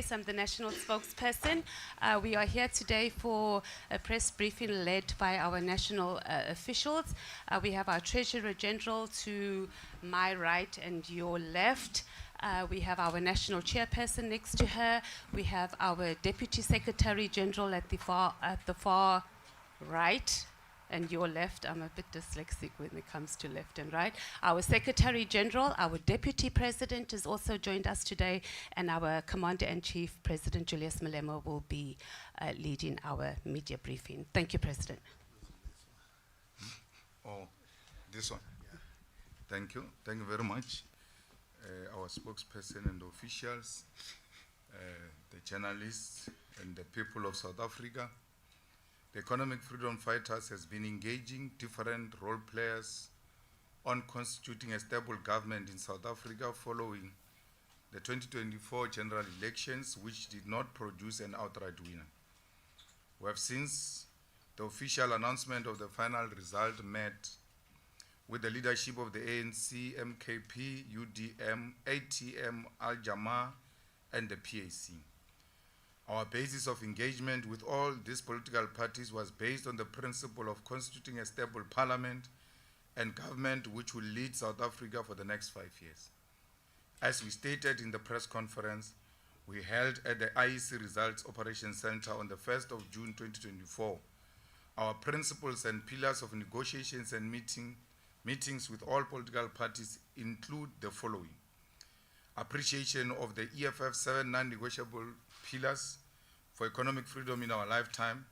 Julius. I'm the national spokesperson. We are here today for a press briefing led by our national officials. We have our Treasurer General to my right and your left. We have our national chairperson next to her. We have our Deputy Secretary General at the far right. And your left, I'm a bit dyslexic when it comes to left and right. Our Secretary General, our Deputy President has also joined us today, and our Commander-in-Chief, President Julius Malema, will be leading our media briefing. Thank you, President. Oh, this one. Yeah. Thank you. Thank you very much. Our spokesperson and officials, the journalists, and the people of South Africa. The economic freedom fighters has been engaging different role players on constituting a stable government in South Africa following the 2024 general elections, which did not produce an outright winner. We have since the official announcement of the final result met with the leadership of the ANC, MKP, UDM, ATM, Al-Jamaa, and the PAC. Our basis of engagement with all these political parties was based on the principle of constituting a stable parliament and government which will lead South Africa for the next 5 years. As we stated in the press conference we held at the IEC Results Operations Center on the 1st of June 2024, our principles and pillars of negotiations and meetings with all political parties include the following: appreciation of the EFF 7 non-negotiable pillars for economic freedom in our lifetime,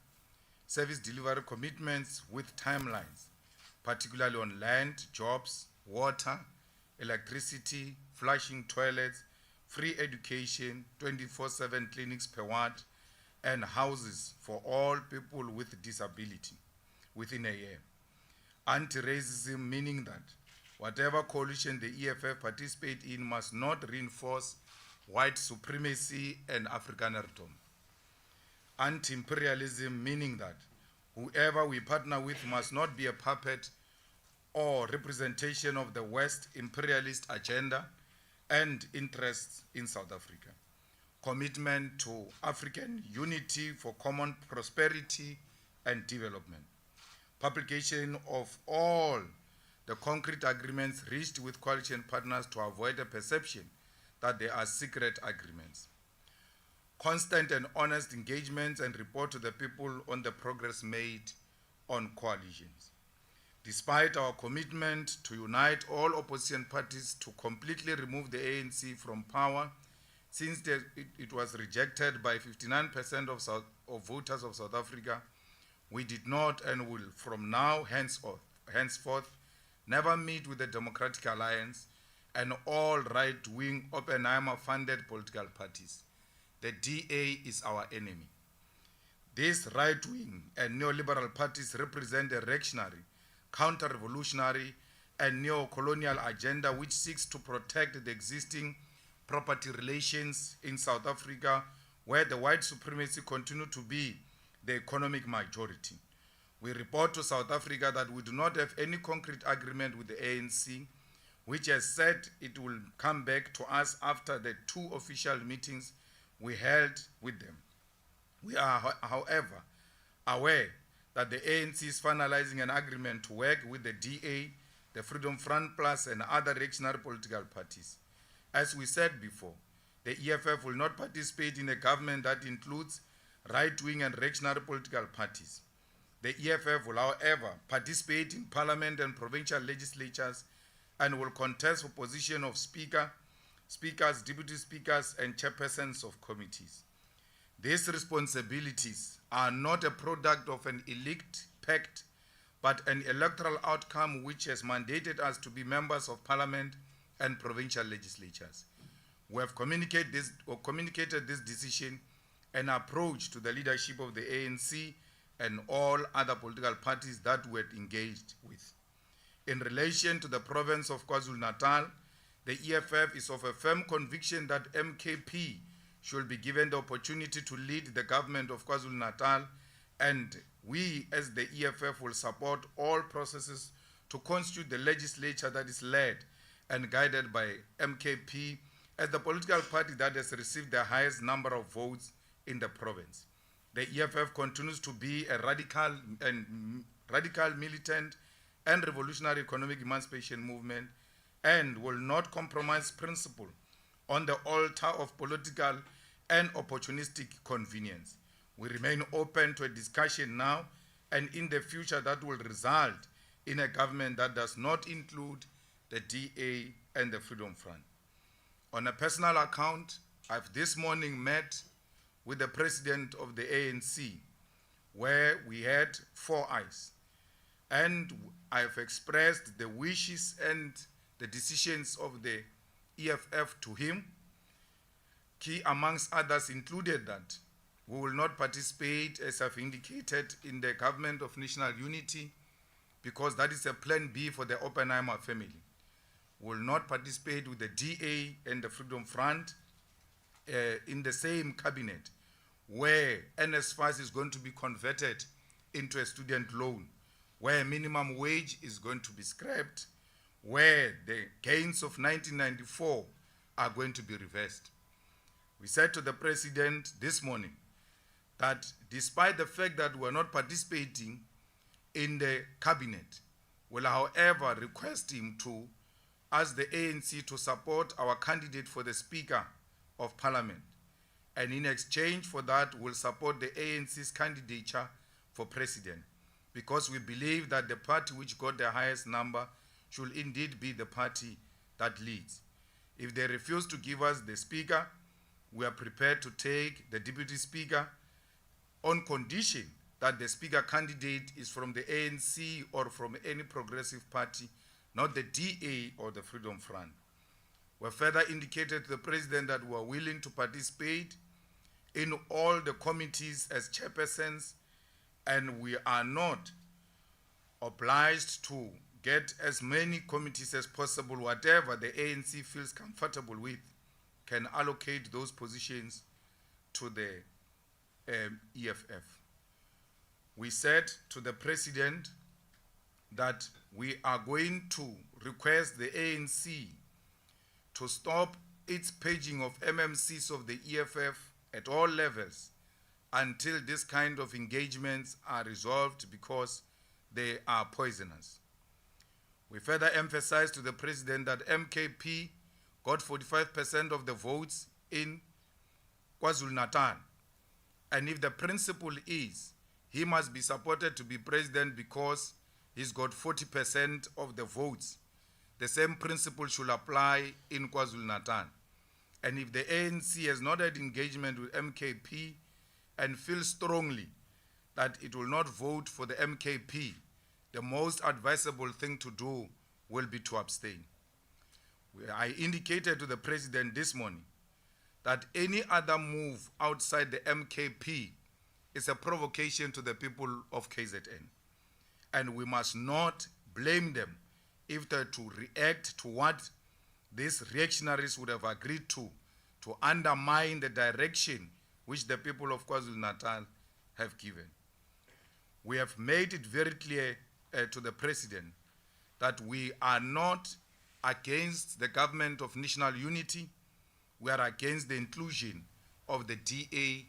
service delivery commitments with timelines, particularly on land, jobs, water, electricity, flushing toilets, free education, 24/7 clinics per ward, and houses for all people with disability within a year. Anti-racism, meaning that whatever coalition the EFF participate in must not reinforce white supremacy and Afrikanerism. Anti-imperialism, meaning that whoever we partner with must not be a puppet or representation of the West imperialist agenda and interests in South Africa. Commitment to African unity for common prosperity and development. Publication of all the concrete agreements reached with coalition partners to avoid a perception that they are secret agreements. Constant and honest engagements and report to the people on the progress made on coalitions. Despite our commitment to unite all opposition parties to completely remove the ANC from power, since it was rejected by 59% of voters of South Africa, we did not and will from now henceforth never meet with the Democratic Alliance and all right-wing Oppenheimer-funded political parties. The DA is our enemy. These right-wing and neoliberal parties represent a reactionary, counter-revolutionary, and neo-colonial agenda which seeks to protect the existing property relations in South Africa, where the white supremacy continue to be the economic majority. We report to South Africa that we do not have any concrete agreement with the ANC, which has said it will come back to us after the 2 official meetings we held with them. We are, however, aware that the ANC is finalizing an agreement to work with the DA, the Freedom Front Plus, and other reactionary political parties. As we said before, the EFF will not participate in a government that includes right-wing and reactionary political parties. The EFF will, however, participate in parliament and provincial legislatures and will contest for position of speakers, deputy speakers, and chairpersons of committees. These responsibilities are not a product of an elite pact, but an electoral outcome which has mandated us to be members of parliament and provincial legislatures. We have communicated this decision and approach to the leadership of the ANC and all other political parties that we had engaged with. In relation to the province of KwaZulu-Natal, the EFF is of a firm conviction that MKP should be given the opportunity to lead the government of KwaZulu-Natal, and we as the EFF will support all processes to constitute the legislature that is led and guided by MKP as the political party that has received the highest number of votes in the province, the EFF continues to be a radical militant and revolutionary economic emancipation movement and will not compromise principle on the altar of political and opportunistic convenience. We remain open to a discussion now and in the future that will result in a government that does not include the DA and the Freedom Front. On a personal account, I've this morning met with the president of the ANC, where we had 4 eyes. And I've expressed the wishes and the decisions of the EFF to him. Key amongst others included that we will not participate, as I've indicated, in the government of national unity because that is a plan B for the Oppenheimer family. We will not participate with the DA and the Freedom Front in the same cabinet where NSFAS is going to be converted into a student loan, where minimum wage is going to be scrapped, where the gains of 1994 are going to be reversed. We said to the president this morning that despite the fact that we are not participating in the cabinet, we'll however request him to ask the ANC to support our candidate for the Speaker of Parliament. And in exchange for that, we'll support the ANC's candidature for president, because we believe that the party which got the highest number should indeed be the party that leads. If they refuse to give us the Speaker, we are prepared to take the Deputy Speaker on condition that the Speaker candidate is from the ANC or from any progressive party, not the DA or the Freedom Front. We further indicated to the President that we are willing to participate in all the committees as chairpersons, and we are not obliged to get as many committees as possible. Whatever the ANC feels comfortable with can allocate those positions to the EFF. We said to the President that we are going to request the ANC to stop its paging of MMCs of the EFF at all levels until this kind of engagements are resolved, because they are poisonous. We further emphasize to the President that MKP got 45% of the votes in KwaZulu-Natal. And if the principle is he must be supported to be president because he's got 40% of the votes, the same principle should apply in KwaZulu-Natal. And if the ANC has not had engagement with MKP and feels strongly that it will not vote for the MKP, the most advisable thing to do will be to abstain. I indicated to the President this morning that any other move outside the MKP is a provocation to the people of KZN. And we must not blame them if they're to react to what these reactionaries would have agreed to undermine the direction which the people of KwaZulu-Natal have given. We have made it very clear to the President that we are not against the government of national unity. We are against the inclusion of the DA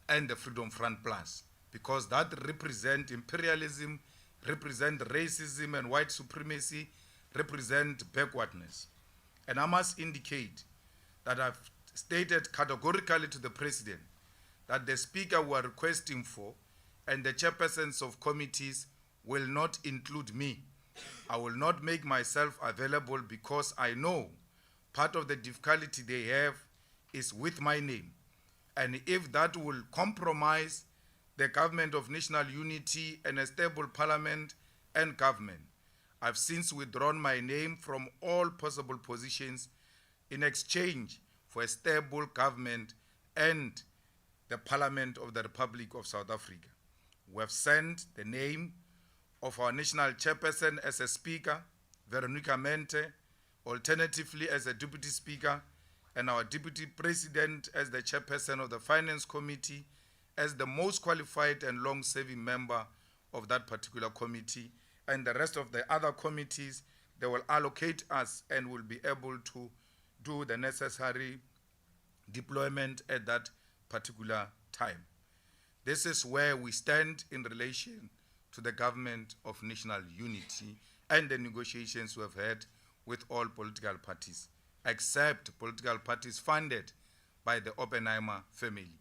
and the Freedom Front Plus, because that represent imperialism, represent racism and white supremacy, represent backwardness. And I must indicate that I've stated categorically to the President that the Speaker we are requesting for and the chairpersons of committees will not include me. I will not make myself available because I know part of the difficulty they have is with my name. And if that will compromise the government of national unity and a stable parliament and government, I've since withdrawn my name from all possible positions in exchange for a stable government and the Parliament of the Republic of South Africa. We have sent the name of our national chairperson as a speaker, Veronica Mente, alternatively as a deputy speaker, and our deputy president as the chairperson of the Finance Committee, as the most qualified and long-serving member of that particular committee. And the rest of the other committees, they will allocate us and will be able to do the necessary deployment at that particular time. This is where we stand in relation to the government of national unity and the negotiations we have had with all political parties, except political parties funded by the Oppenheimer family.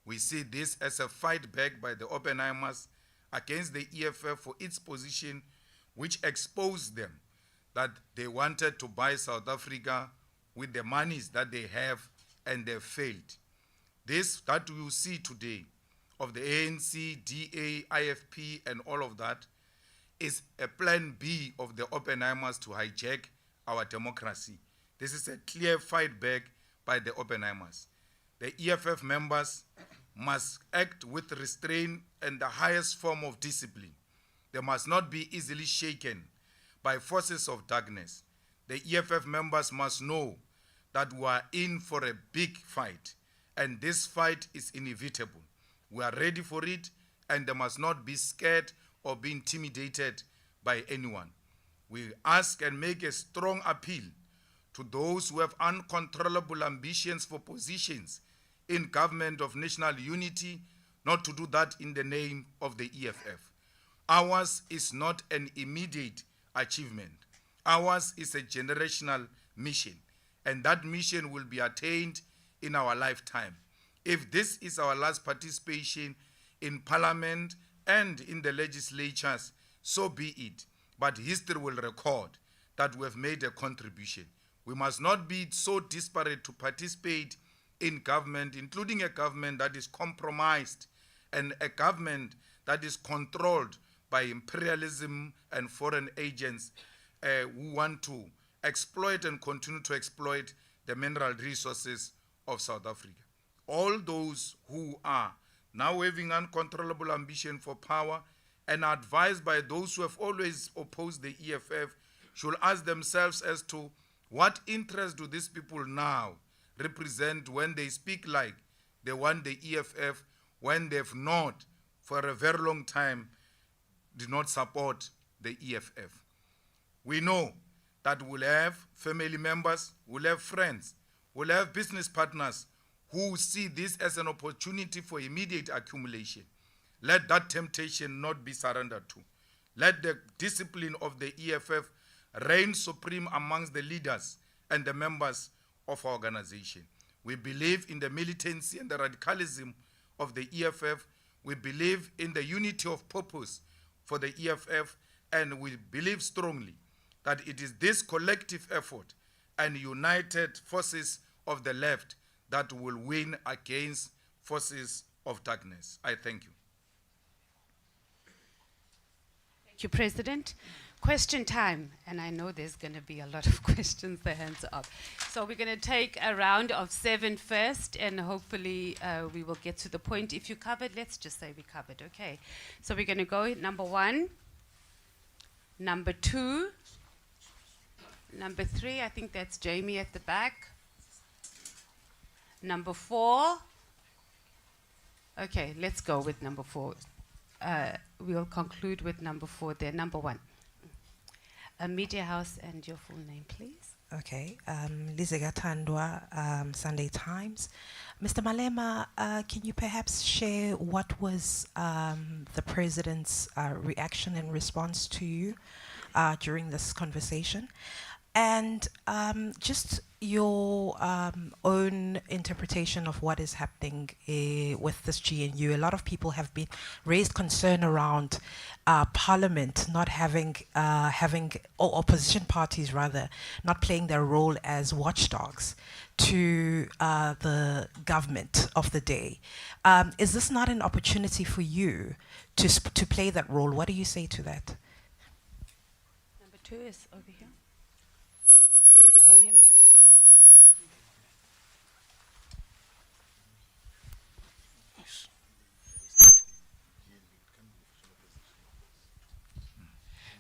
We see this as a fight back by the Oppenheimers against the EFF for its position, which exposed them that they wanted to buy South Africa with the monies that they have, and they failed. This that you see today of the ANC-DA, IFP, and all of that is a plan B of the Oppenheimers to hijack our democracy. This is a clear fight back by the Oppenheimers. The EFF members must act with restraint and the highest form of discipline. They must not be easily shaken by forces of darkness. The EFF members must know that we are in for a big fight, and this fight is inevitable. We are ready for it, and they must not be scared or be intimidated by anyone. We ask and make a strong appeal to those who have uncontrollable ambitions for positions in government of national unity, not to do that in the name of the EFF. Ours is not an immediate achievement. Ours is a generational mission, and that mission will be attained in our lifetime. If this is our last participation in parliament and in the legislatures, so be it. But history will record that we have made a contribution. We must not be so disparate to participate in government, including a government that is compromised and a government that is controlled by imperialism and foreign agents who want to exploit and continue to exploit the mineral resources of South Africa. All those who are now having uncontrollable ambition for power and are advised by those who have always opposed the EFF should ask themselves as to what interest do these people now represent when they speak like they want the EFF, when they've not, for a very long time, did not support the EFF. We know that we'll have family members, we'll have friends, we'll have business partners who see this as an opportunity for immediate accumulation. Let that temptation not be surrendered to. Let the discipline of the EFF reign supreme amongst the leaders and the members of our organization. We believe in the militancy and the radicalism of the EFF. We believe in the unity of purpose for the EFF, and we believe strongly that it is this collective effort and united forces of the left that will win against forces of darkness. I thank you. Thank you, President. Question time, and I know there's going to be a lot of questions, the hands are up. So we're going to take a round of 7 first, and hopefully we will get to the point. If you covered, let's just say we covered, okay. So we're going to go number 1, number 2, number 3, I think that's Jamie at the back. Number 4. Okay, let's go with number 4. We'll conclude with number 4 there. Number 1. Media House and your full name, please. Okay, Lizega Tandwa, Sunday Times. Mr. Malema, can you perhaps share what was the President's reaction and response to you during this conversation? And just your own interpretation of what is happening with this GNU. A lot of people have been raised concern around Parliament not having, or opposition parties rather, not playing their role as watchdogs to the government of the day. Is this not an opportunity for you to play that role? What do you say to that? Number 2 is over here. Swanila.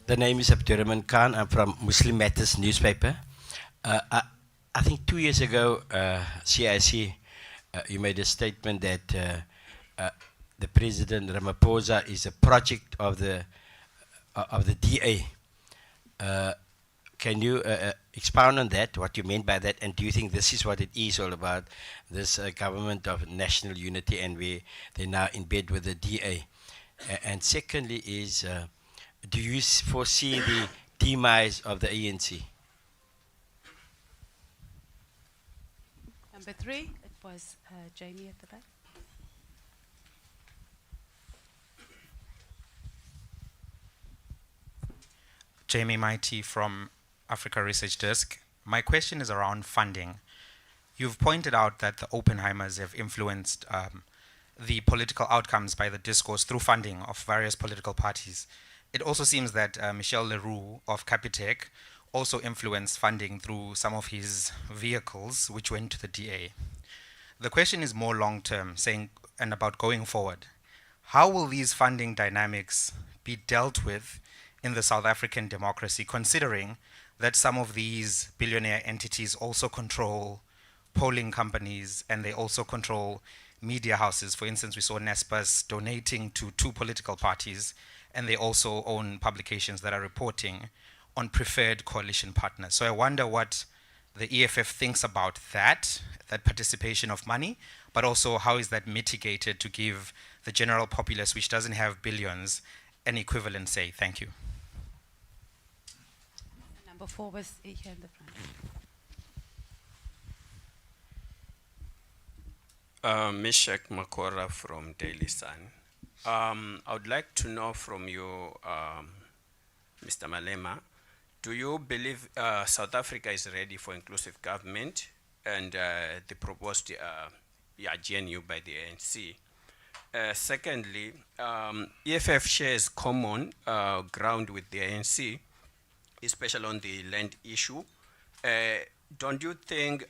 The name is Abdurrahman Khan. I'm from Muslim Matters newspaper. I think 2 years ago, CIC, you made a statement that the President Ramaphosa is a project of the DA. Can you expound on that, what you meant by that, and do you think this is what it is all about, this government of national unity, and they're now in bed with the DA? And secondly is, do you foresee the demise of the ANC? Number 3, it was Jamie at the back. Jamie Mighty from Africa Research Desk. My question is around funding. You've pointed out that the Oppenheimers have influenced the political outcomes by the discourse through funding of various political parties. It also seems that Michel Leroux of Capitec also influenced funding through some of his vehicles, which went to the DA. The question is more long-term, and about going forward. How will these funding dynamics be dealt with in the South African democracy, considering that some of these billionaire entities also control polling companies and they also control media houses? For instance, we saw Naspers donating to 2 political parties, and they also own publications that are reporting on preferred coalition partners. So I wonder what the EFF thinks about that participation of money, but also how is that mitigated to give the general populace, which doesn't have billions, an equivalent say? Thank you. Number 4 was here in the front. Meshach Makora from Daily Sun. I would like to know from you, Mr. Malema, do you believe South Africa is ready for inclusive government and the proposed GNU by the ANC? Secondly, EFF shares common ground with the ANC, especially on the land issue. Don't you think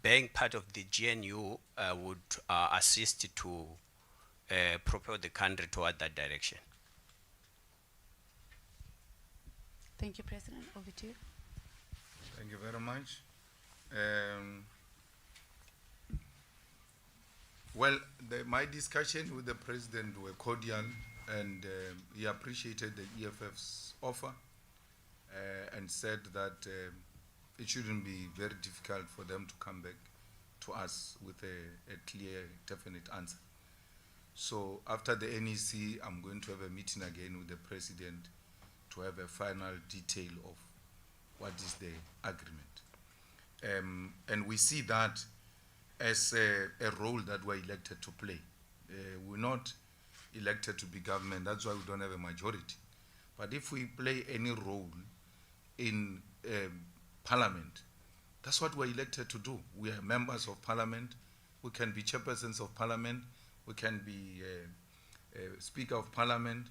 being part of the GNU would assist to propel the country toward that direction? Thank you, President. Over to you. Thank you very much. Well, my discussion with the President were cordial, and he appreciated the EFF's offer and said that it shouldn't be very difficult for them to come back to us with a clear, definite answer. So after the NEC, I'm going to have a meeting again with the President to have a final detail of what is the agreement. And we see that as a role that we're elected to play. We're not elected to be government, that's why we don't have a majority. But if we play any role in Parliament, that's what we're elected to do. We are members of Parliament, we can be chairpersons of Parliament, we can be Speaker of Parliament.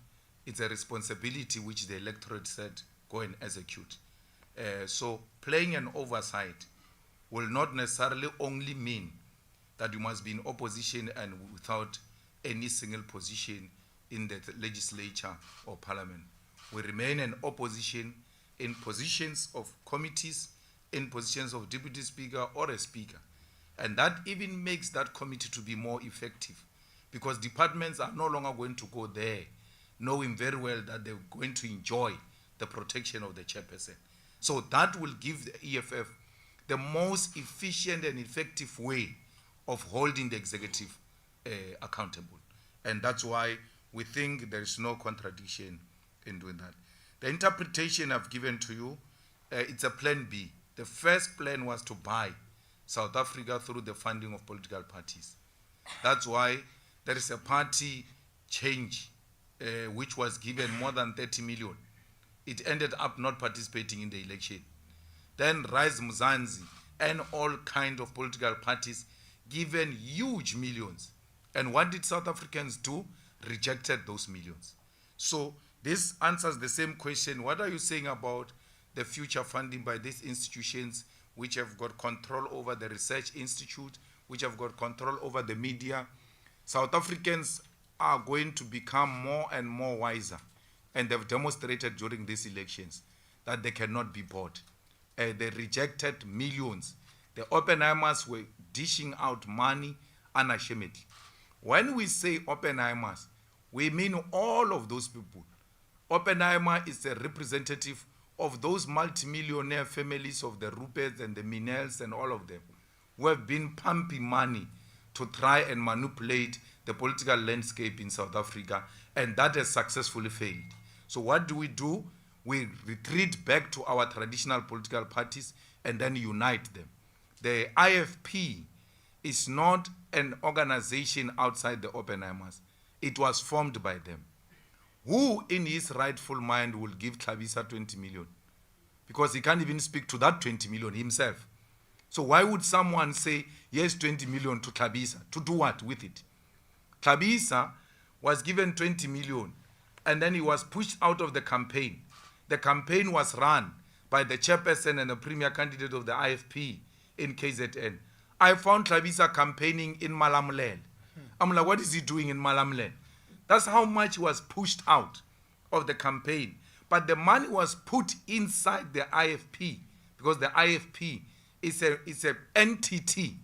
It's a responsibility which the electorate said, go and execute. So playing an oversight will not necessarily only mean that you must be in opposition and without any single position in the legislature or parliament. We remain an opposition in positions of committees, in positions of deputy speaker or a speaker. And that even makes that committee to be more effective, because departments are no longer going to go there knowing very well that they're going to enjoy the protection of the chairperson. So that will give the EFF the most efficient and effective way of holding the executive accountable. And that's why we think there is no contradiction in doing that. The interpretation I've given to you, it's a plan B. The first plan was to buy South Africa through the funding of political parties. That's why there is a party change which was given more than 30 million. It ended up not participating in the election. Then Rise Mzansi and all kind of political parties given huge millions. And what did South Africans do? Rejected those millions. So this answers the same question. What are you saying about the future funding by these institutions which have got control over the research institute, which have got control over the media? South Africans are going to become more and more wiser, and they've demonstrated during these elections that they cannot be bought. They rejected millions. The Oppenheimers were dishing out money unashamedly. When we say Oppenheimers, we mean all of those people. Oppenheimer is a representative of those multimillionaire families of the Ruperts and the Minels and all of them who have been pumping money to try and manipulate the political landscape in South Africa, and that has successfully failed. So what do? We retreat back to our traditional political parties and then unite them. The IFP is not an organization outside the Oppenheimers. It was formed by them. Who in his rightful mind will give Tlhabisa 20 million? Because he can't even speak to that 20 million himself. So why would someone say, yes, 20 million to Tlhabisa? To do what with it? Tlhabisa was given 20 million and then he was pushed out of the campaign. The campaign was run by the chairperson and the premier candidate of the IFP in KZN. I found Tlhabisa campaigning in Malamulele. I'm like, what is he doing in Malamulele? That's how much he was pushed out of the campaign. But the money was put inside the IFP because the IFP is an entity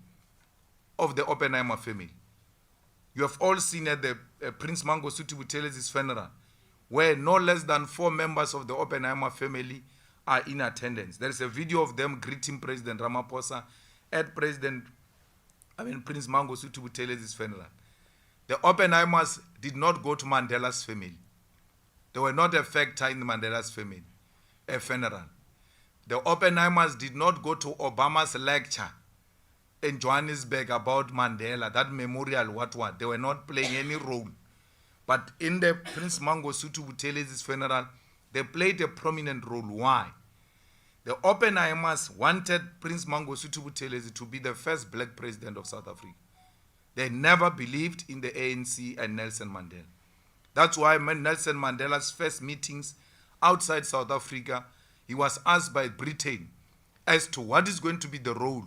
of the Oppenheimer family. You have all seen at the Prince Mangosuthu Buthelez's funeral, where no less than 4 members of the Oppenheimer family are in attendance. There is a video of them greeting President Ramaphosa at Prince Mangosuthu Buthelez's funeral. The Oppenheimers did not go to Mandela's family. They were not a factor in Mandela's family, a funeral. The Oppenheimers did not go to Obama's lecture in Johannesburg about Mandela, that memorial, what. They were not playing any role. But in the Prince Mangosuthu Buthelez's funeral, they played a prominent role. Why? The Oppenheimers wanted Prince Mangosuthu Buthelezi to be the first black president of South Africa. They never believed in the ANC and Nelson Mandela. That's why when Nelson Mandela's first meetings outside South Africa, he was asked by Britain as to what is going to be the role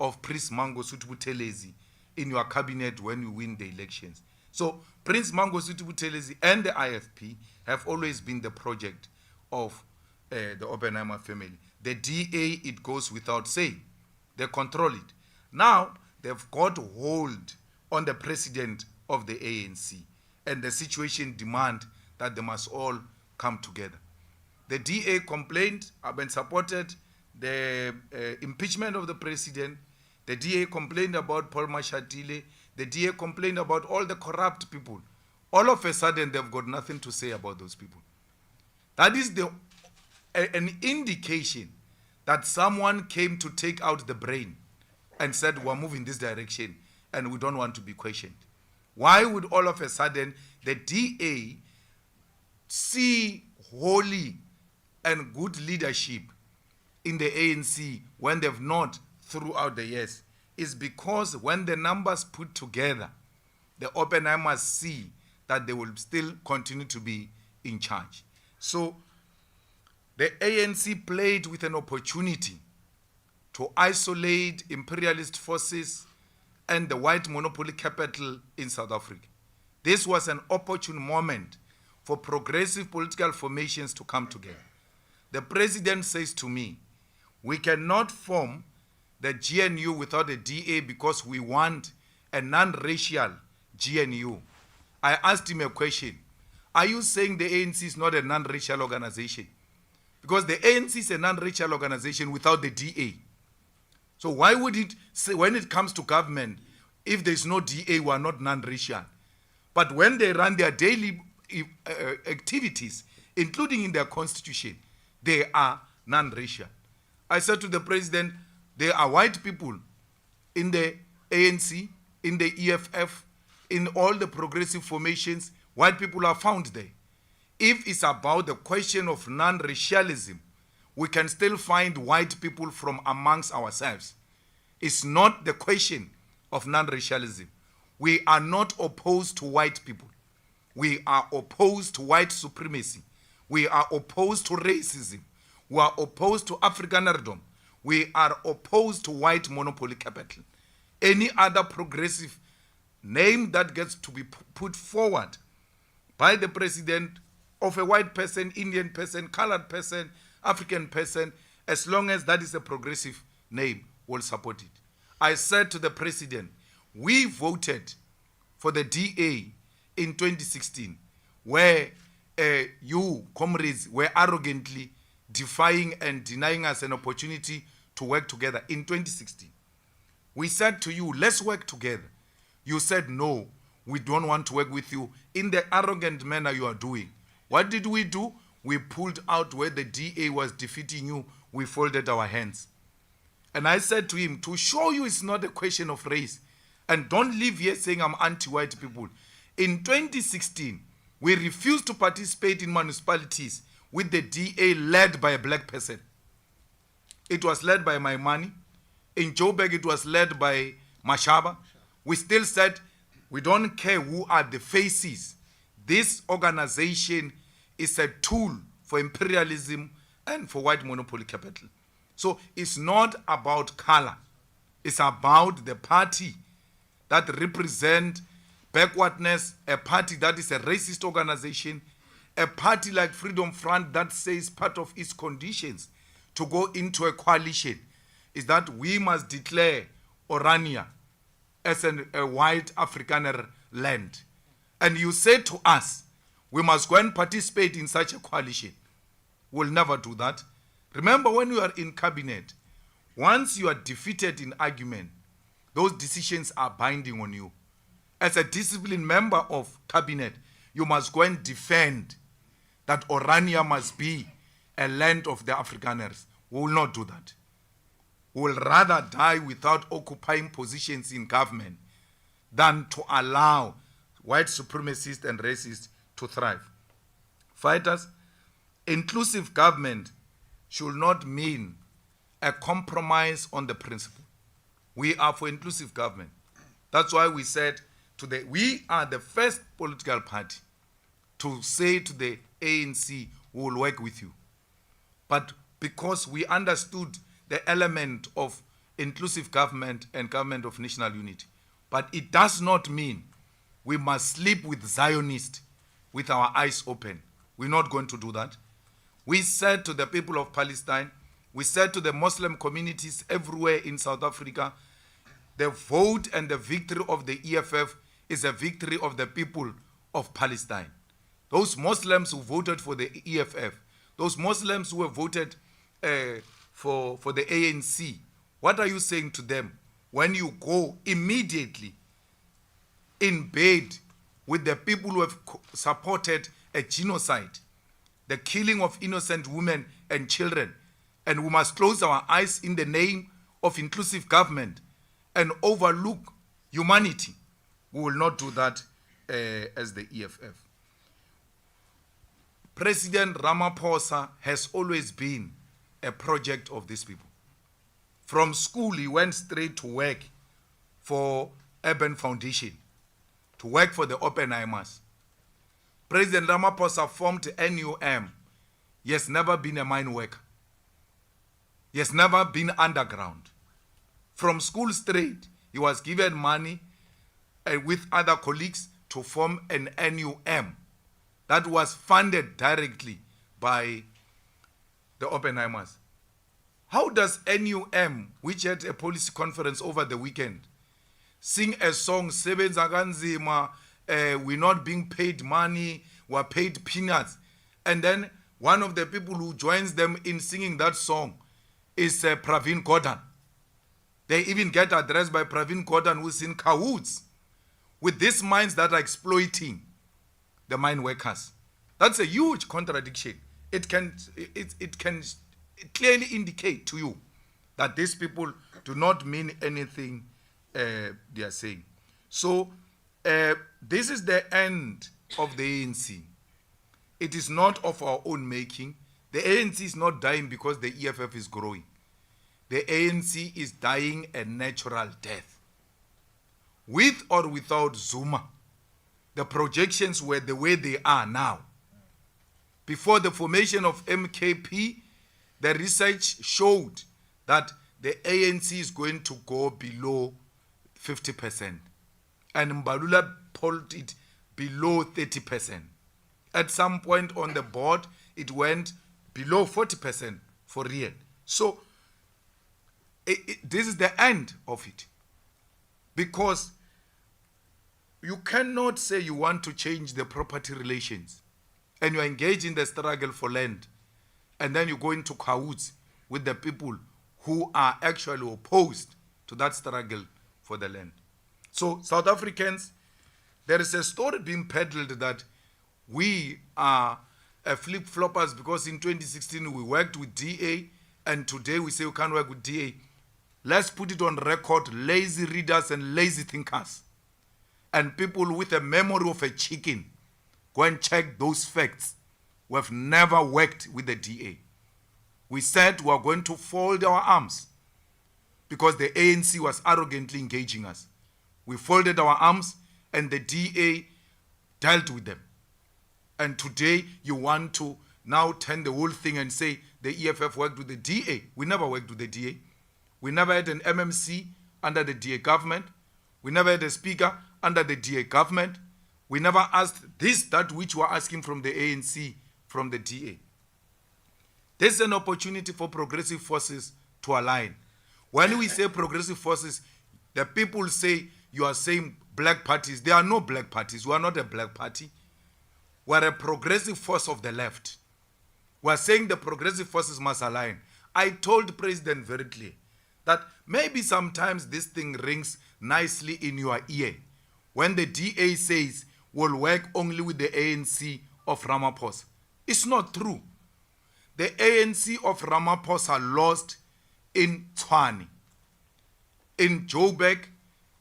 of Prince Mangosuthu Buthelezi in your cabinet when you win the elections. So Prince Mangosuthu Buthelezi and the IFP have always been the project of the Oppenheimer family. The DA, it goes without saying. They control it. Now, they've got hold on the president of the ANC, and the situation demands that they must all come together. The DA complained and supported the impeachment of the president. The DA complained about Paul Mashatile. The DA complained about all the corrupt people. All of a sudden, they've got nothing to say about those people. That is an indication that someone came to take out the brain and said, we're moving this direction and we don't want to be questioned. Why would all of a sudden the DA see holy and good leadership in the ANC when they've not throughout the years? Is because when the numbers put together, the Oppenheimers see that they will still continue to be in charge. So the ANC played with an opportunity to isolate imperialist forces and the white monopoly capital in South Africa. This was an opportune moment for progressive political formations to come together. The president says to me, we cannot form the GNU without a DA because we want a non-racial GNU. I asked him a question. Are you saying the ANC is not a non-racial organization? Because the ANC is a non-racial organization without the DA. So why would it say, when it comes to government, if there's no DA, we are not non-racial? But when they run their daily activities, including in their constitution, they are non-racial. I said to the president, there are white people in the ANC, in the EFF, in all the progressive formations. White people are found there. If it's about the question of non-racialism, we can still find white people from amongst ourselves. It's not the question of non-racialism. We are not opposed to white people. We are opposed to white supremacy. We are opposed to racism. We are opposed to Afrikanerdom. We are opposed to white monopoly capital. Any other progressive name that gets to be put forward by the president of a white person, Indian person, colored person, African person, as long as that is a progressive name, will support it. I said to the president, we voted for the DA in 2016, where you, comrades, were arrogantly defying and denying us an opportunity to work together in 2016. We said to you, let's work together. You said, no, we don't want to work with you in the arrogant manner you are doing. What did we do? We pulled out where the DA was defeating you. We folded our hands. And I said to him, to show you it's not a question of race, and don't leave here saying I'm anti-white people. In 2016, we refused to participate in municipalities with the DA led by a black person. It was led by Maimani. In Joburg, it was led by Mashaba. We still said, we don't care who are the faces. This organization is a tool for imperialism and for white monopoly capital. So it's not about color. It's about the party that represent backwardness, a party that is a racist organization, a party like Freedom Front that says part of its conditions to go into a coalition is that we must declare Orania as a white Afrikaner land. And you say to us, we must go and participate in such a coalition. We'll never do that. Remember, when you are in cabinet, once you are defeated in argument, those decisions are binding on you. As a disciplined member of cabinet, you must go and defend that Orania must be a land of the Afrikaners. We will not do that. We will rather die without occupying positions in government than to allow white supremacists and racists to thrive. Fighters, inclusive government should not mean a compromise on the principle. We are for inclusive government. That's why we said today, we are the first political party to say to the ANC, we will work with you. But because we understood the element of inclusive government and government of national unity. But it does not mean we must sleep with Zionists with our eyes open. We're not going to do that. We said to the people of Palestine, we said to the Muslim communities everywhere in South Africa, the vote and the victory of the EFF is a victory of the people of Palestine. Those Muslims who voted for the EFF, those Muslims who have voted for the ANC, what are you saying to them when you go immediately in bed with the people who have supported a genocide, the killing of innocent women and children, and we must close our eyes in the name of inclusive government and overlook humanity? We will not do that as the EFF. President Ramaphosa has always been a project of these people. From school, he went straight to work for Urban Foundation, to work for the Oppenheimers. President Ramaphosa formed NUM. He has never been a mine worker. He has never been underground. From school straight, he was given money with other colleagues to form an NUM that was funded directly by the Oppenheimers. How does NUM, which had a policy conference over the weekend, sing a song, Sebenza kanzima, we're not being paid money, we're paid peanuts, and then one of the people who joins them in singing that song is Pravin Gordhan. They even get addressed by Pravin Gordhan, who's in cahoots with these mines that are exploiting the mine workers. That's a huge contradiction. It can clearly indicate to you that these people do not mean anything they are saying. So this is the end of the ANC. It is not of our own making. The ANC is not dying because the EFF is growing. The ANC is dying a natural death. With or without Zuma, the projections were the way they are now. Before the formation of MKP, the research showed that the ANC is going to go below 50%. And Mbalula polled it below 30%. At some point on the board, it went below 40% for real. So this is the end of it. Because you cannot say you want to change the property relations and you are engaged in the struggle for land and then you go into cahoots with the people who are actually opposed to that struggle for the land. So South Africans, there is a story being peddled that we are flip-floppers because in 2016 we worked with DA and today we say we can't work with DA. Let's put it on record, lazy readers and lazy thinkers and people with a memory of a chicken, go and check those facts. We have never worked with the DA. We said we are going to fold our arms because the ANC was arrogantly engaging us. We folded our arms and the DA dealt with them. And today you want to now turn the whole thing and say the EFF worked with the DA. We never worked with the DA. We never had an MMC under the DA government. We never had a speaker under the DA government. We never asked this, that which we are asking from the ANC, from the DA. There's an opportunity for progressive forces to align. When we say progressive forces, the people say you are saying black parties. There are no black parties. We are not a black party. We are a progressive force of the left. We are saying the progressive forces must align. I told the president very clear that maybe sometimes this thing rings nicely in your ear when the DA says we'll work only with the ANC of Ramaphosa. It's not true. The ANC of Ramaphosa lost in Tshwane, in Joburg,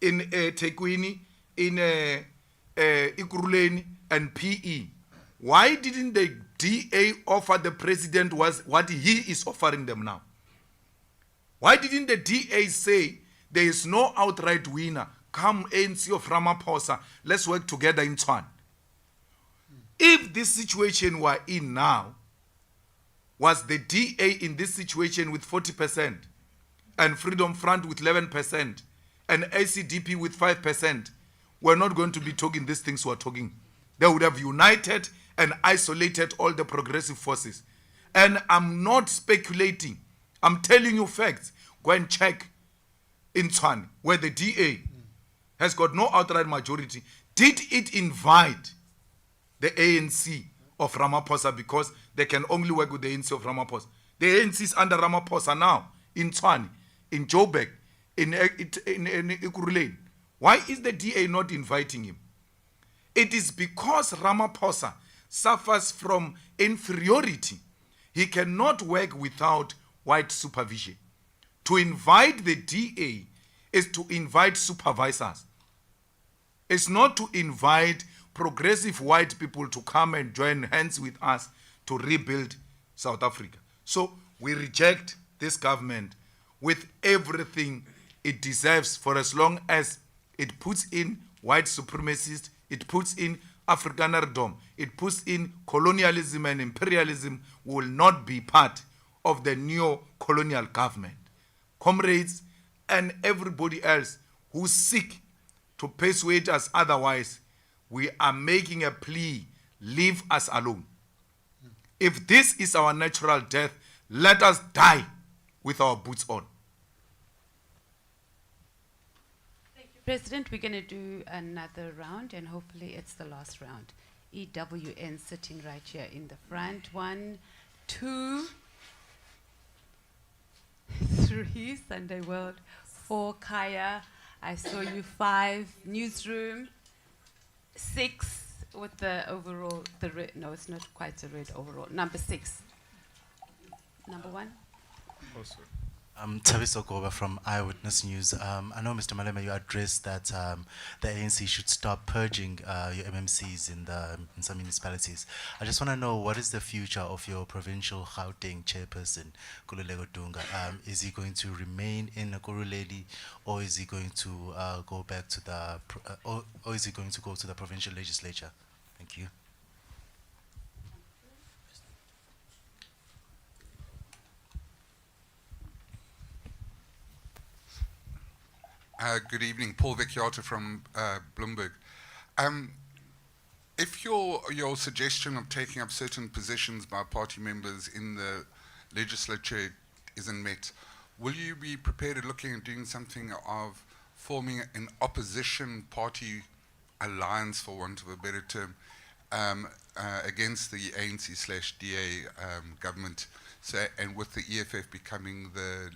in Tekwini, in Ikuruleni, and PE. Why didn't the DA offer the president what he is offering them now? Why didn't the DA say there is no outright winner? Come ANC of Ramaphosa, let's work together in Tshwane. If this situation we're in now, was the DA in this situation with 40% and Freedom Front with 11% and ACDP with 5%, we're not going to be talking these things we're talking. They would have united and isolated all the progressive forces. And I'm not speculating. I'm telling you facts. Go and check in Tshwane, where the DA has got no outright majority. Did it invite the ANC of Ramaphosa because they can only work with the ANC of Ramaphosa? The ANC is under Ramaphosa now, in Tshwane, in Joburg, in Ikuruleni. Why is the DA not inviting him? It is because Ramaphosa suffers from inferiority. He cannot work without white supervision. To invite the DA is to invite supervisors. It's not to invite progressive white people to come and join hands with us to rebuild South Africa. So we reject this government with everything it deserves for as long as it puts in white supremacists, it puts in Afrikanerdom, it puts in colonialism and imperialism, will not be part of the neo-colonial government. Comrades and everybody else who seek to persuade us otherwise, we are making a plea, leave us alone. If this is our natural death, let us die with our boots on. Thank you, President. We're going to do another round, and hopefully it's the last round. EWN sitting right here in the front. 1, 2, 3, Sunday World. 4, Kaya. I saw you. 5, Newsroom. 6, with the overall, the red, no, it's not quite a red overall. Number 6. Number 1. Also. Tabiso Goba from Eyewitness News. I know, Mr. Malema, you addressed that the ANC should stop purging your MMCs in some municipalities. I just want to know, what is the future of your provincial Gauteng chairperson, Kululeko Dunga? Is he going to remain in Ekurhuleni, or is he going to go back to the, or is he going to go to the provincial legislature? Thank you. Good evening, Paul Vecchiota from Bloomberg. If your suggestion of taking up certain positions by party members in the legislature isn't met, will you be prepared at looking at doing something of forming an opposition party alliance, for want of a better term, against the ANC/DA government, so, and with the EFF becoming the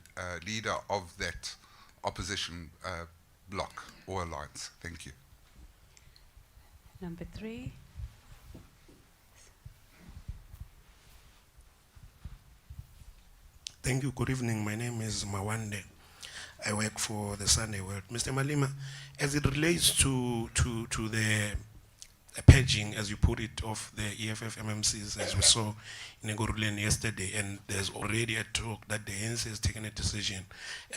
leader of that opposition bloc or alliance. Thank you. Number 3. Thank you. Good evening. My name is Mawande. I work for the Sunday World. Mr. Malema, as it relates to the purging, as you put it, of the EFF MMCs, as we saw in Ekurhuleni yesterday, and there's already a talk that the ANC has taken a decision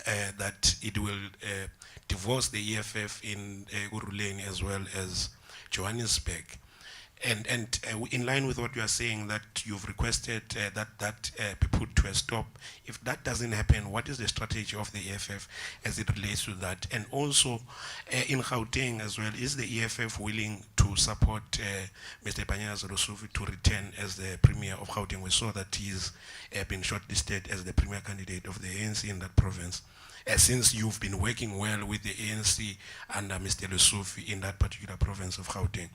that it will divorce the EFF in Ekurhuleni as well as Johannesburg. And in line with what you are saying, that you've requested that be put to a stop. If that doesn't happen, what is the strategy of the EFF as it relates to that? And also, in Gauteng as well, is the EFF willing to support Mr. Panyaza Lesufi to return as the Premier of Gauteng? We saw that he's been shortlisted as the Premier candidate of the ANC in that province. Since you've been working well with the ANC under Mr. Lesufi in that particular province of Gauteng.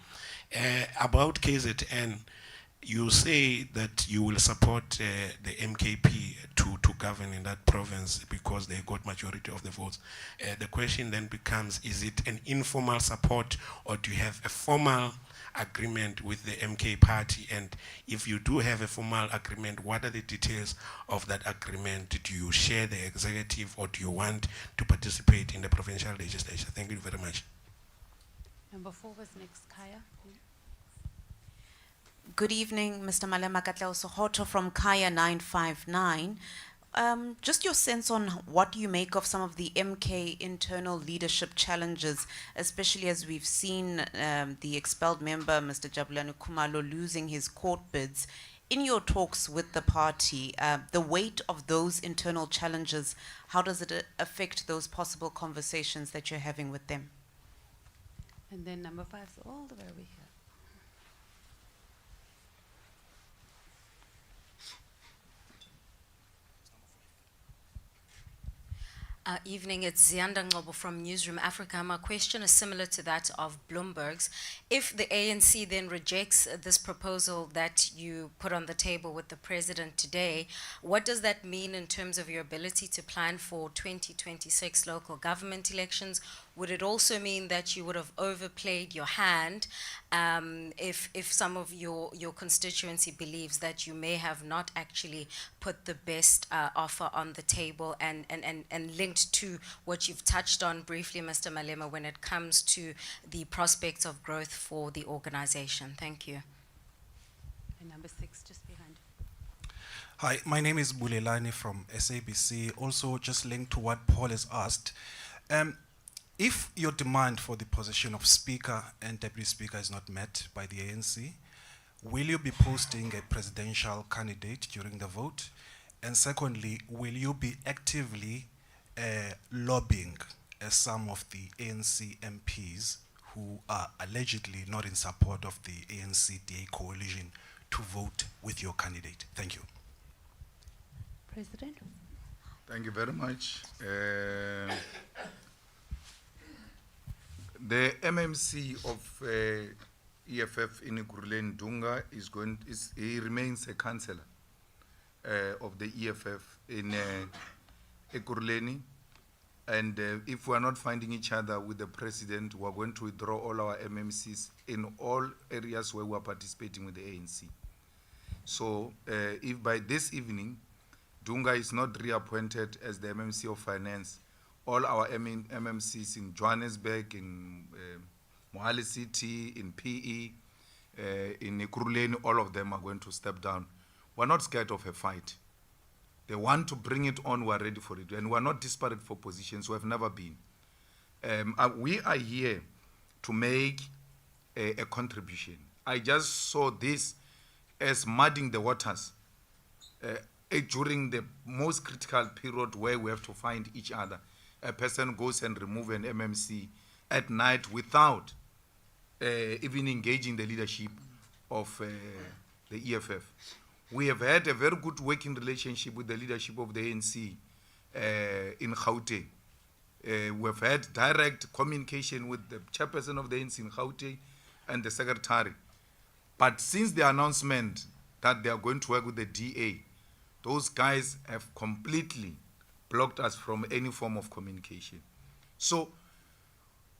About KZN, you say that you will support the MKP to govern in that province because they got majority of the votes. The question then becomes, is it an informal support or do you have a formal agreement with the MK party? And if you do have a formal agreement, what are the details of that agreement? Do you share the executive or do you want to participate in the provincial legislature? Thank you very much. Number 4 was next, Kaya. Good evening, Mr. Malema Katleo Sohoto from Kaya 959. Just your sense on what you make of some of the MK internal leadership challenges, especially as we've seen the expelled member, Mr. Jabulani Khumalo, losing his court bids. In your talks with the party, the weight of those internal challenges, how does it affect those possible conversations that you're having with them? And then number 5 is all the way over here. Evening, it's Zianda Ngobo from Newsroom Africa. My question is similar to that of Bloomberg's. If the ANC then rejects this proposal that you put on the table with the president today, what does that mean in terms of your ability to plan for 2026 local government elections? Would it also mean that you would have overplayed your hand if some of your constituency believes that you may have not actually put the best offer on the table and linked to what you've touched on briefly, Mr. Malema, when it comes to the prospects of growth for the organization? Thank you. And number 6, just behind. Hi, my name is Bulelani from SABC. Also, just linked to what Paul has asked. If your demand for the position of Speaker and Deputy Speaker is not met by the ANC, will you be posting a presidential candidate during the vote? And secondly, will you be actively lobbying some of the ANC MPs who are allegedly not in support of the ANC-DA coalition to vote with your candidate? Thank you. President? Thank you very much. The MMC of EFF in Ekurhuleni, Dunga, he remains a councillor of the EFF in Ekurhuleni. And if we are not finding each other with the president, we are going to withdraw all our MMCs in all areas where we are participating with the ANC. So if by this evening, Dunga is not reappointed as the MMC of Finance, all our MMCs in Johannesburg, in Mohale City, in PE, in Ekurhuleni, all of them are going to step down. We're not scared of a fight. They want to bring it on, we're ready for it. And we're not desperate for positions, we have never been. We are here to make a contribution. I just saw this as muddying the waters during the most critical period where we have to find each other. A person goes and removes an MMC at night without even engaging the leadership of the EFF. We have had a very good working relationship with the leadership of the ANC in Gauteng. We have had direct communication with the chairperson of the ANC in Gauteng and the secretary. But since the announcement that they are going to work with the DA, those guys have completely blocked us from any form of communication. So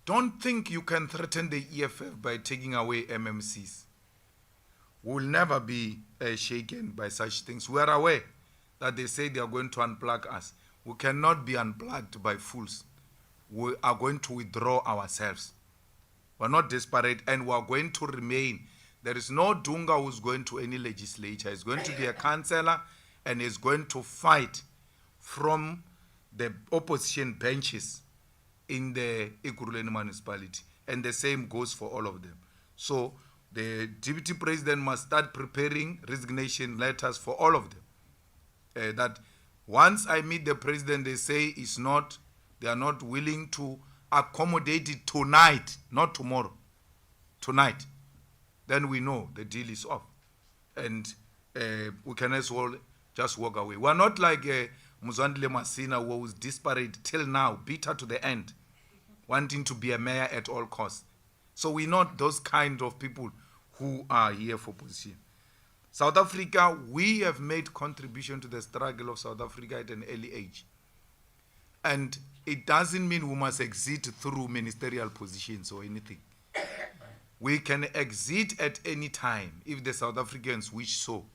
don't think you can threaten the EFF by taking away MMCs. We will never be shaken by such things. We are aware that they say they are going to unplug us. We cannot be unplugged by fools. We are going to withdraw ourselves. We're not desperate, and we are going to remain. There is no Dunga who's going to any legislature. He's going to be a councillor, and he's going to fight from the opposition benches in the Ekurhuleni municipality. And the same goes for all of them. So the deputy president must start preparing resignation letters for all of them. That once I meet the president, they say they are not willing to accommodate it tonight, not tomorrow, tonight. Then we know the deal is off. And we can as well just walk away. We're not like Muzwandile Masina, who was desperate till now, bitter to the end, wanting to be a mayor at all costs. So we're not those kind of people who are here for position. South Africa, we have made contribution to the struggle of South Africa at an early age. And it doesn't mean we must exit through ministerial positions or anything. We can exit at any time if the South Africans wish so.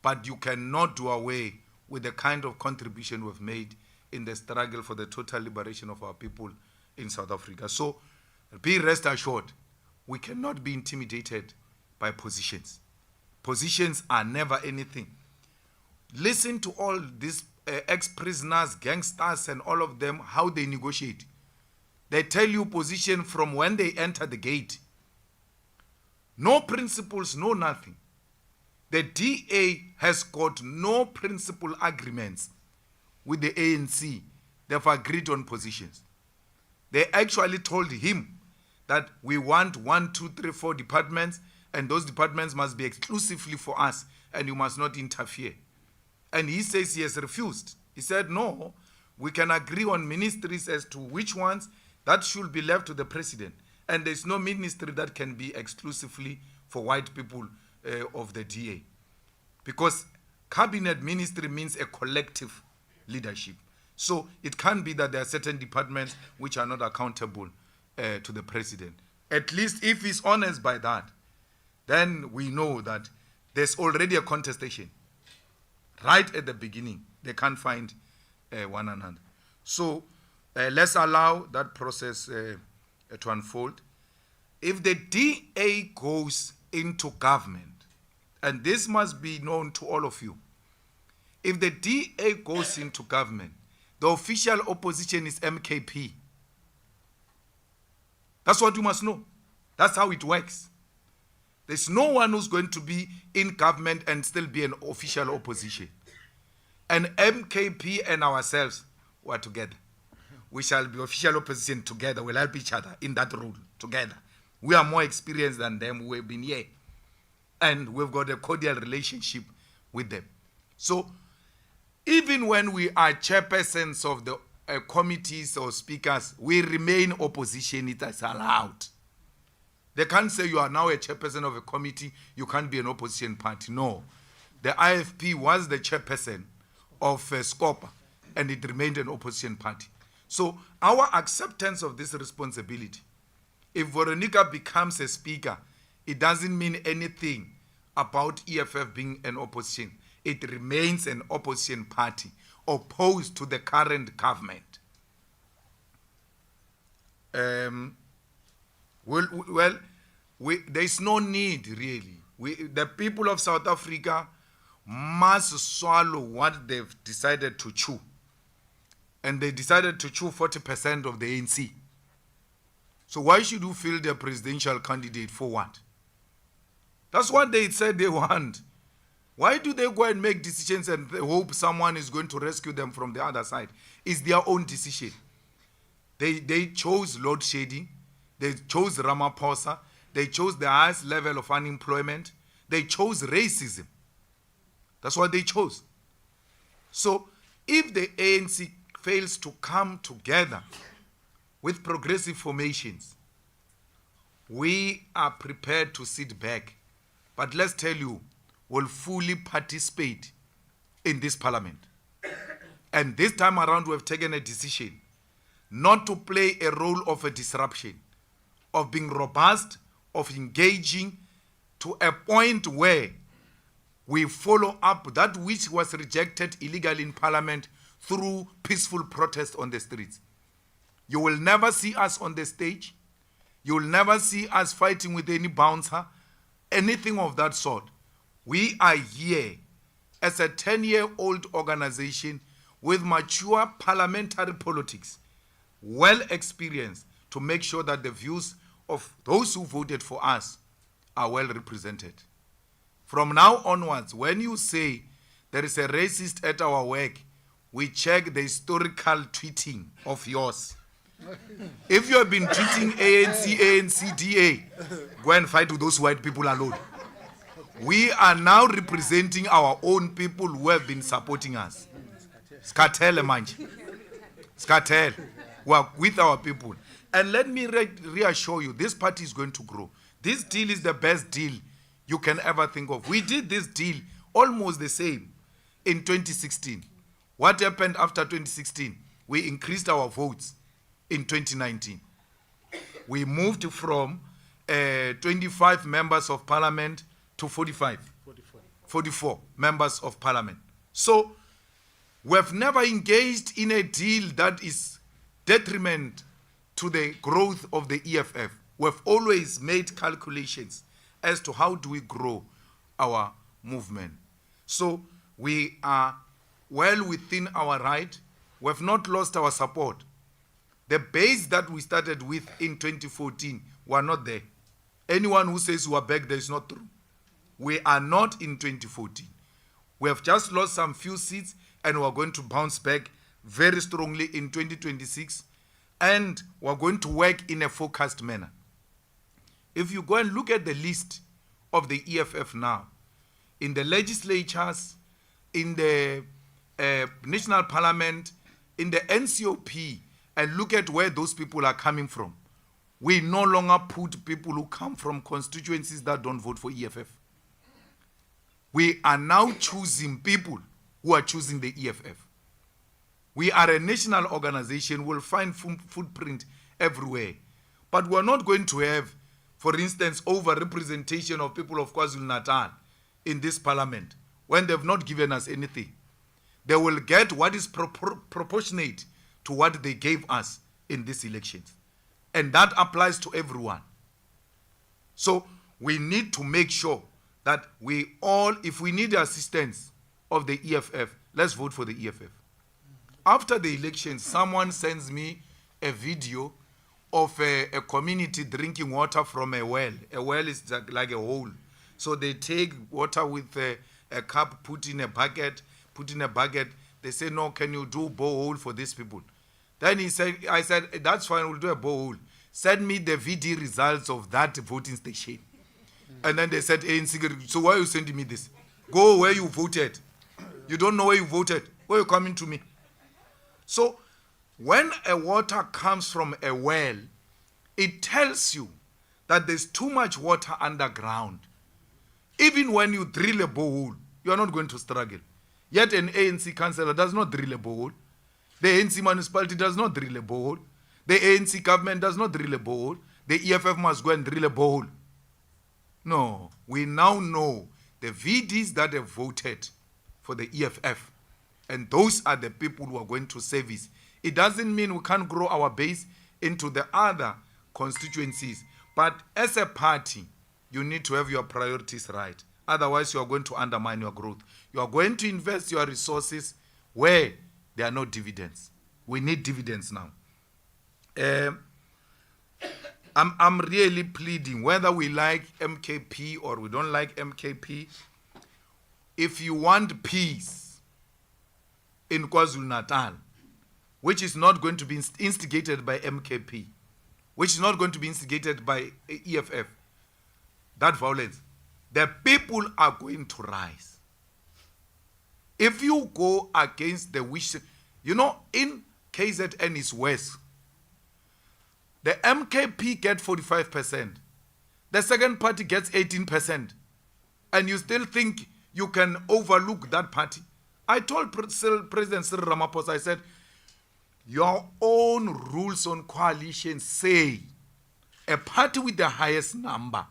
But you cannot do away with the kind of contribution we've made in the struggle for the total liberation of our people in South Africa. So be rest assured, we cannot be intimidated by positions. Positions are never anything. Listen to all these ex-prisoners, gangsters, and all of them, how they negotiate. They tell you position from when they enter the gate. No principles, no nothing. The DA has got no principal agreements with the ANC. They've agreed on positions. They actually told him that we want 1, 2, 3, 4 departments, and those departments must be exclusively for us, and you must not interfere. And he says he has refused. He said, no, we can agree on ministries as to which ones, that should be left to the president. And there's no ministry that can be exclusively for white people of the DA. Because cabinet ministry means a collective leadership. So it can't be that there are certain departments which are not accountable to the president. At least if he's honest by that, then we know that there's already a contestation. Right at the beginning, they can't find one another. So let's allow that process to unfold. If the DA goes into government, and this must be known to all of you, if the DA goes into government, the official opposition is MKP. That's what you must know. That's how it works. There's no one who's going to be in government and still be an official opposition. And MKP and ourselves were together. We shall be official opposition together. We'll help each other in that role together. We are more experienced than them. We've been here. And we've got a cordial relationship with them. So even when we are chairpersons of the committees or speakers, we remain opposition. It is allowed. They can't say you are now a chairperson of a committee, you can't be an opposition party. No. The IFP was the chairperson of SCOPA, and it remained an opposition party. So our acceptance of this responsibility, if Veronica becomes a speaker, it doesn't mean anything about EFF being an opposition. It remains an opposition party opposed to the current government. There's no need, really. The people of South Africa must swallow what they've decided to chew. And they decided to chew 40% of the ANC. So why should you field a presidential candidate for what? That's what they said they want. Why do they go and make decisions and hope someone is going to rescue them from the other side? It's their own decision. They chose load shedding. They chose Ramaphosa. They chose the highest level of unemployment. They chose racism. That's what they chose. So if the ANC fails to come together with progressive formations, we are prepared to sit back but let's tell you, will fully participate in this parliament. And this time around, we have taken a decision not to play a role of a disruption, of being robust, of engaging to a point where we follow up that which was rejected illegally in parliament through peaceful protest on the streets. You will never see us on the stage. You will never see us fighting with any bouncer, anything of that sort. We are here as a 10-year-old organization with mature parliamentary politics, well experienced, to make sure that the views of those who voted for us are well represented. From now onwards, when you say there is a racist at our work, we check the historical tweeting of yours. If you have been tweeting ANC-DA, go and fight with those white people alone. We are now representing our own people who have been supporting us. Skatel manje. Skatel. We are with our people. And let me reassure you, this party is going to grow. This deal is the best deal you can ever think of. We did this deal almost the same in 2016. What happened after 2016? We increased our votes in 2019. We moved from 25 members of parliament to 44 members of parliament. So we have never engaged in a deal that is detriment to the growth of the EFF. We've always made calculations as to how do we grow our movement. So we are well within our right. We have not lost our support. The base that we started with in 2014 were not there. Anyone who says we are back there is not true. We are not in 2014. We have just lost some few seats and we are going to bounce back very strongly in 2026, and we are going to work in a focused manner. If you go and look at the list of the EFF now, in the legislatures, in the national parliament, in the NCOP, and look at where those people are coming from, we no longer put people who come from constituencies that don't vote for EFF. We are now choosing people who are choosing the EFF. We are a national organization. We'll find footprint everywhere. But we're not going to have, for instance, over-representation of people of KwaZulu-Natal in this parliament when they've not given us anything. They will get what is proportionate to what they gave us in these elections. And that applies to everyone. So we need to make sure that we all, if we need the assistance of the EFF, let's vote for the EFF. After the election, someone sends me a video of a community drinking water from a well. A well is like a hole. So they take water with a cup, put in a bucket. They say, no, can you do borehole for these people? Then I said, that's fine, we'll do a borehole. Send me the VD results of that voting station. And then they said, ANC, so why are you sending me this? Go where you voted. You don't know where you voted. Why are you coming to me? So when a water comes from a well, it tells you that there's too much water underground. Even when you drill a borehole, you are not going to struggle. Yet an ANC councillor does not drill a borehole. The ANC municipality does not drill a borehole. The ANC government does not drill a borehole. The EFF must go and drill a borehole. No, we now know the VDs that have voted for the EFF, and those are the people who are going to service. It doesn't mean we can't grow our base into the other constituencies, but as a party, you need to have your priorities right. Otherwise, you are going to undermine your growth. You are going to invest your resources where there are no dividends. We need dividends now. I'm really pleading, whether we like MKP or we don't like MKP, if you want peace in KwaZulu-Natal, which is not going to be instigated by MKP, which is not going to be instigated by EFF, that violence, the people are going to rise. If you go against the wish, you know, in KZN is West, the MKP get 45%. The second party gets 18%. and you still think you can overlook that party. I told President Cyril Ramaphosa, I said, your own rules on coalition say a party with the highest number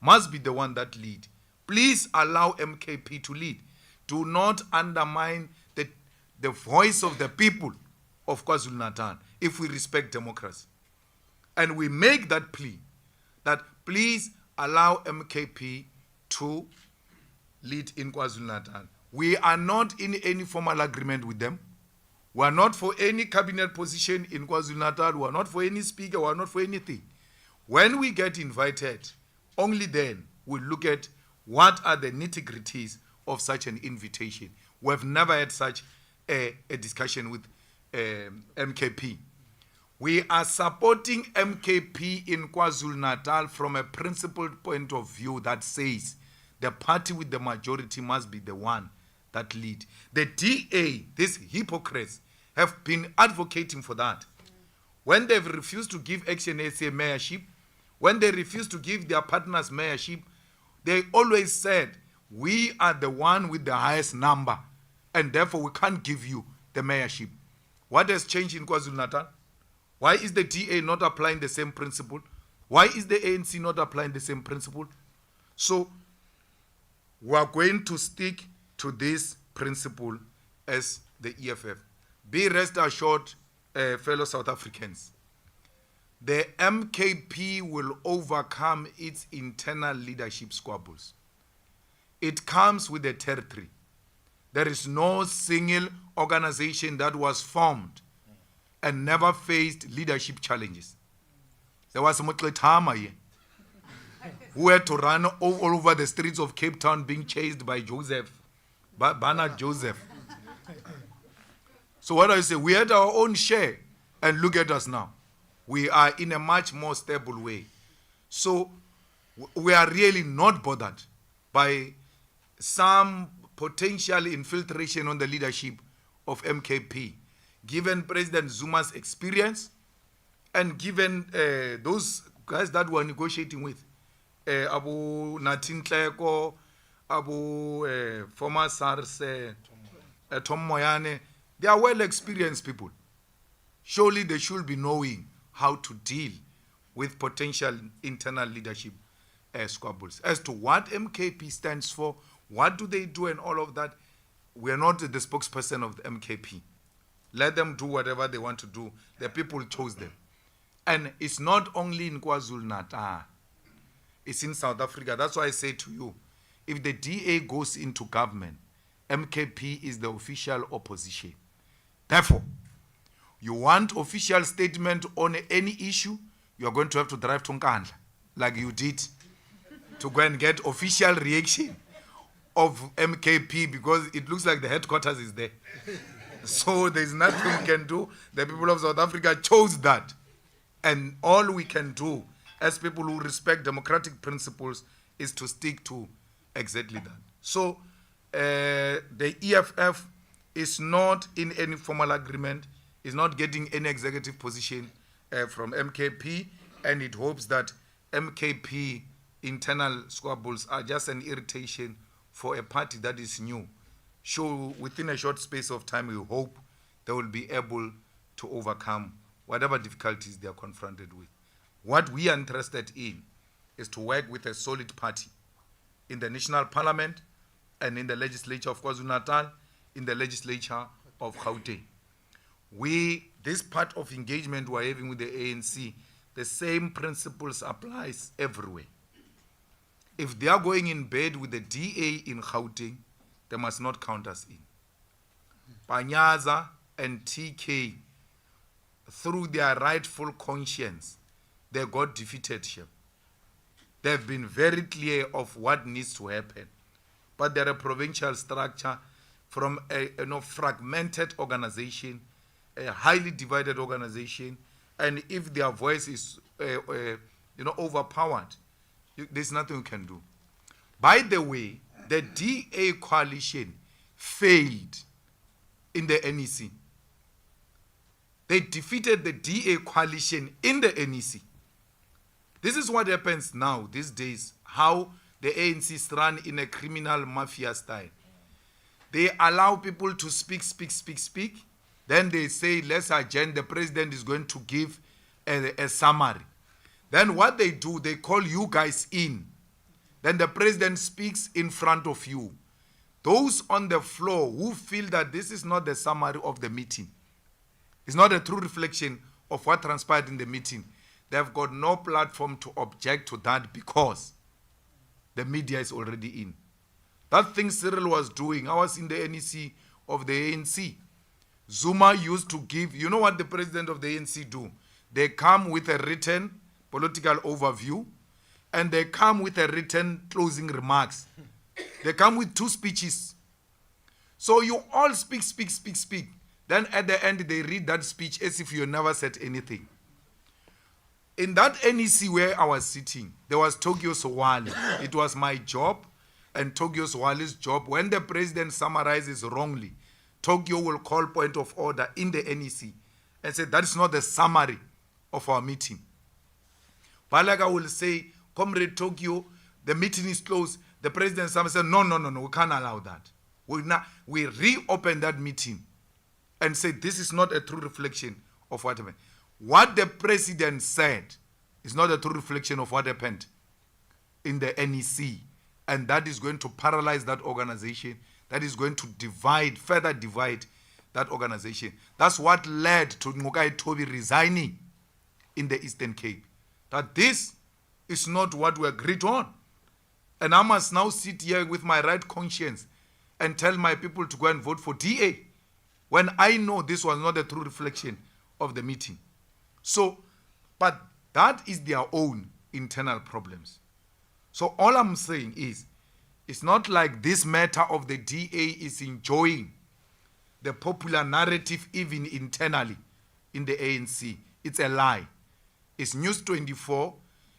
must be the one that lead. Please allow MKP to lead. Do not undermine the voice of the people of KwaZulu-Natal if we respect democracy. And we make that plea that please allow MKP to lead in KwaZulu-Natal. We are not in any formal agreement with them. We are not for any cabinet position in KwaZulu-Natal. We are not for any speaker. We are not for anything. When we get invited, only then we'll look at what are the nitty-gritties of such an invitation. We have never had such a discussion with MKP. We are supporting MKP in KwaZulu-Natal from a principled point of view that says the party with the majority must be the one that lead. The DA, these hypocrites, have been advocating for that. When they've refused to give Action SA mayorship, when they refused to give their partners mayorship, they always said, we are the one with the highest number, and therefore we can't give you the mayorship. What has changed in KwaZulu-Natal? Why is the DA not applying the same principle? Why is the ANC not applying the same principle? So we are going to stick to this principle as the EFF. Be rest assured, fellow South Africans, the MKP will overcome its internal leadership squabbles. It comes with the territory. There is no single organization that was formed and never faced leadership challenges. There was Mutletama here, who had to run all over the streets of Cape Town being chased by Bernard Joseph. So what do I say? We had our own share, and look at us now. We are in a much more stable way. So we are really not bothered by some potential infiltration on the leadership of MKP, given President Zuma's experience and given those guys that we're negotiating with, Abu Natin Kleko, Abu former SARS, Tom Moyane, they are well-experienced people. Surely they should be knowing how to deal with potential internal leadership squabbles. As to what MKP stands for, what do they do and all of that, we are not the spokesperson of the MKP. Let them do whatever they want to do. The people chose them. And it's not only in KwaZulu-Natal. It's in South Africa. That's why I say to you, if the DA goes into government, MKP is the official opposition. Therefore, you want official statement on any issue, you are going to have to drive to Nkandla, like you did, to go and get official reaction of MKP, because it looks like the headquarters is there. So there's nothing we can do. The people of South Africa chose that. And all we can do as people who respect democratic principles is to stick to exactly that. So the EFF is not in any formal agreement, is not getting any executive position from MKP, and it hopes that MKP internal squabbles are just an irritation for a party that is new. So within a short space of time, we hope they will be able to overcome whatever difficulties they are confronted with. What we are interested in is to work with a solid party in the national parliament and in the legislature of KwaZulu-Natal, in the legislature of Gauteng. This part of engagement we're having with the ANC, the same principles applies everywhere. If they are going in bed with the DA in Gauteng, they must not count us in. Panyaza and TK, through their rightful conscience, they got defeated here. They've been very clear of what needs to happen. But they're a provincial structure from a fragmented organization, a highly divided organization, and if their voice is overpowered, there's nothing we can do. By the way, the DA coalition failed in the NEC. They defeated the DA coalition in the NEC. This is what happens now, these days, how the ANC is run in a criminal mafia style. They allow people to speak. Then they say, let's adjourn, the president is going to give a summary. Then what they do, they call you guys in. Then the president speaks in front of you. Those on the floor who feel that this is not the summary of the meeting, it's not a true reflection of what transpired in the meeting, they've got no platform to object to that because the media is already in. That thing Cyril was doing, I was in the NEC of the ANC. Zuma used to give, you know what the president of the ANC do? They come with a written political overview and they come with a written closing remarks. They come with 2 speeches. So you all speak. Then at the end they read that speech as if you never said anything. In that NEC where I was sitting, there was Tokyo Sowale. It was my job and Tokyo Sowale's job. When the president summarizes wrongly, Tokyo will call point of order in the NEC and say, that is not the summary of our meeting. Balaga will say, Comrade Tokyo, the meeting is closed. The president said, no, we can't allow that. We reopen that meeting and say, this is not a true reflection of what happened. What the president said is not a true reflection of what happened in the NEC. And that is going to paralyze that organization. That is going to further divide that organization. That's what led to Ngokai Toby resigning in the Eastern Cape. That this is not what we agreed on. And I must now sit here with my right conscience and tell my people to go and vote for DA when I know this was not a true reflection of the meeting. So, but that is their own internal problems. So all I'm saying is, it's not like this matter of the DA is enjoying the popular narrative even internally in the ANC. It's a lie. It's News 24,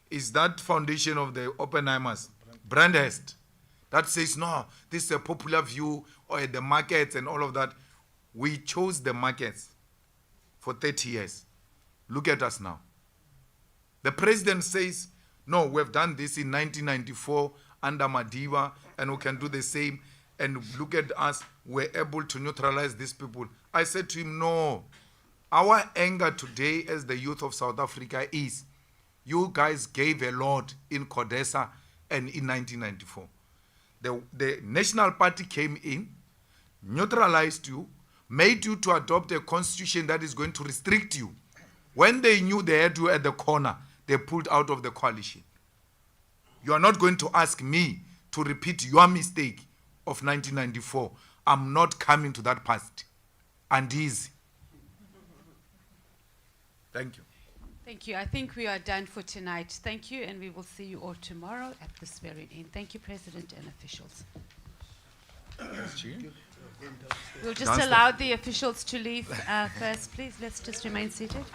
is that foundation of the Oppenheimers, Brandhurst, that says, no, this is a popular view, or the markets and all of that. We chose the markets for 30 years. Look at us now. The president says, no, we've done this in 1994 under Madiba, and we can do the same. And look at us, we're able to neutralize these people. I said to him, no. Our anger today as the youth of South Africa is, you guys gave a lot in CODESA and in 1994. The National Party came in, neutralized you, made you to adopt a constitution that is going to restrict you. When they knew they had you at the corner, they pulled out of the coalition. You are not going to ask me to repeat your mistake of 1994. I'm not coming to that past. And easy. Thank you. Thank you. I think we are done for tonight. Thank you, and we will see you all tomorrow at this very end. Thank you, President and officials. We'll just allow the officials to leave first, please. Let's just remain seated.